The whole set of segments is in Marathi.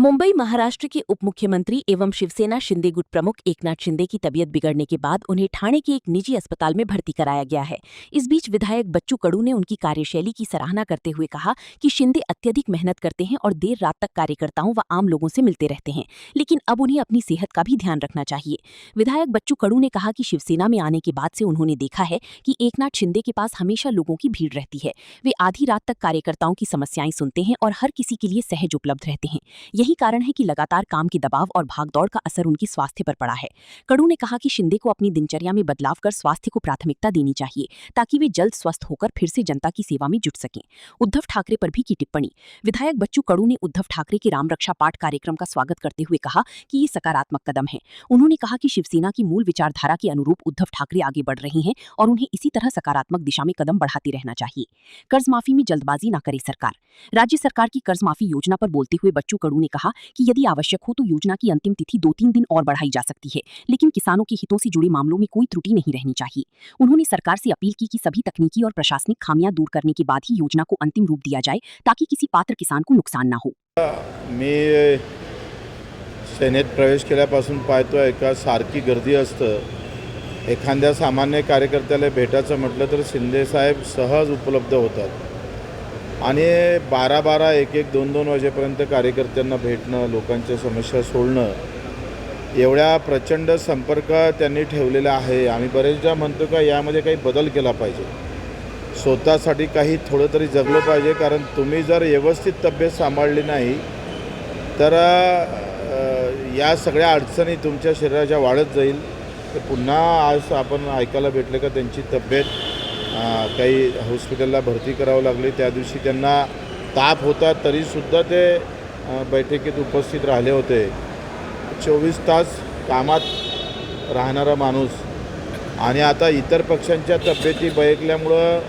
मुंबई महाराष्ट्र के उप मुख्यमंत्री एवं शिवसेना शिंदे गुट प्रमुख एकनाथ शिंदे की तबीयत बिगड़ने के बाद उन्हें ठाणे के एक निजी अस्पताल में भर्ती कराया गया है। इस बीच विधायक बच्चू कडू ने उनकी कार्यशैली की सराहना करते हुए कहा कि शिंदे अत्यधिक मेहनत करते हैं और देर रात तक कार्यकर्ताओं व आम लोगों से मिलते रहते हैं, लेकिन अब उन्हें अपनी सेहत का भी ध्यान रखना चाहिए। विधायक बच्चू कडू ने कहा कि शिवसेना में आने के बाद से उन्होंने देखा है कि एकनाथ शिंदे के पास हमेशा लोगों की भीड़ रहती है। वे आधी रात तक कार्यकर्ताओं की समस्याएं सुनते हैं और हर किसी के लिए सहज उपलब्ध रहते हैं। यही कारण है कि लगातार काम के दबाव और भागदौड़ का असर उनकी स्वास्थ्य पर पड़ा है। कडू ने कहा कि शिंदे को अपनी दिनचर्या में बदलाव कर स्वास्थ्य को प्राथमिकता देनी चाहिए ताकि वे जल्द स्वस्थ होकर फिर से जनता की सेवा में जुट सकें। उद्धव ठाकरे पर भी की टिप्पणी। विधायक बच्चू कडू ने उद्धव ठाकरे के राम रक्षा पाठ कार्यक्रम का स्वागत करते हुए कहा कि ये सकारात्मक कदम है। उन्होंने कहा कि शिवसेना की मूल विचारधारा के अनुरूप उद्धव ठाकरे आगे बढ़ रहे हैं और उन्हें इसी तरह सकारात्मक दिशा में कदम बढ़ाते रहना चाहिए। कर्ज माफी में जल्दबाजी न करे सरकार। राज्य सरकार की कर्ज माफी योजना पर बोलते हुए बच्चू कडू ने कहा कि यदि आवश्यक हो तो योजना की अंतिम तिथि 2-3 दिन और बढ़ाई जा सकती है, लेकिन किसानों के हितों से जुड़े मामलों में कोई त्रुटि नहीं रहनी चाहिए। उन्होंने सरकार से अपील की कि सभी तकनीकी और प्रशासनिक खामियां दूर करने के बाद ही योजना को अंतिम रूप दिया जाए ताकि किसी पात्र किसान को नुकसान न हो। मी सेनेत प्रवेश केल्यापासून पाहतोय का सारखी गर्दी असतं। एखाद्या सामान्य कार्यकर्त्याला भेटायचं म्हटलं तर शिंदे साहेब सहज उपलब्ध होतात आणि 12-12, 1-1, 2-2 वाजेपर्यंत कार्यकर्त्यांना भेटणं, लोकांच्या समस्या सोडणं, एवढ्या प्रचंड संपर्क त्यांनी ठेवलेला आहे। आम्ही बरेचदा म्हणतो का यामध्ये काही बदल केला पाहिजे, स्वतःसाठी काही थोडं तरी जगलं पाहिजे, कारण तुम्ही जर व्यवस्थित तब्येत सांभाळली नाही तर या सगळ्या अडचणी तुमच्या शरीराच्या वाढत जाईल। तर पुन्हा आज आपण ऐकायला भेटले का त्यांची तब्येत काही हॉस्पिटलला भरती करावं लागली। त्या दिवशी त्यांना ताप होता तरीसुद्धा ते बैठकीत उपस्थित राहिले होते। 24 तास कामात राहणारा माणूस आणि आता इतर पक्षांच्या तब्येती बयकल्यामुळं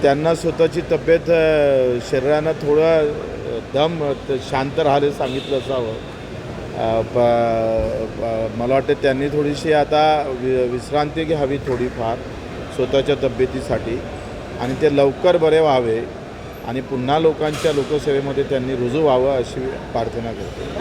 त्यांना स्वतःची तब्येत शरीरानं थोडं दम शांत राहायला सांगितलं असावं। मला वाटतं त्यांनी थोडीशी आता विश्रांती घ्यावी थोडीफार स्वतःच्या तब्येतीसाठी आणि ते लवकर बरे व्हावे आणि पुन्हा लोकांच्या लोकसेवेमध्ये त्यांनी रुजू व्हावं अशी प्रार्थना करतो।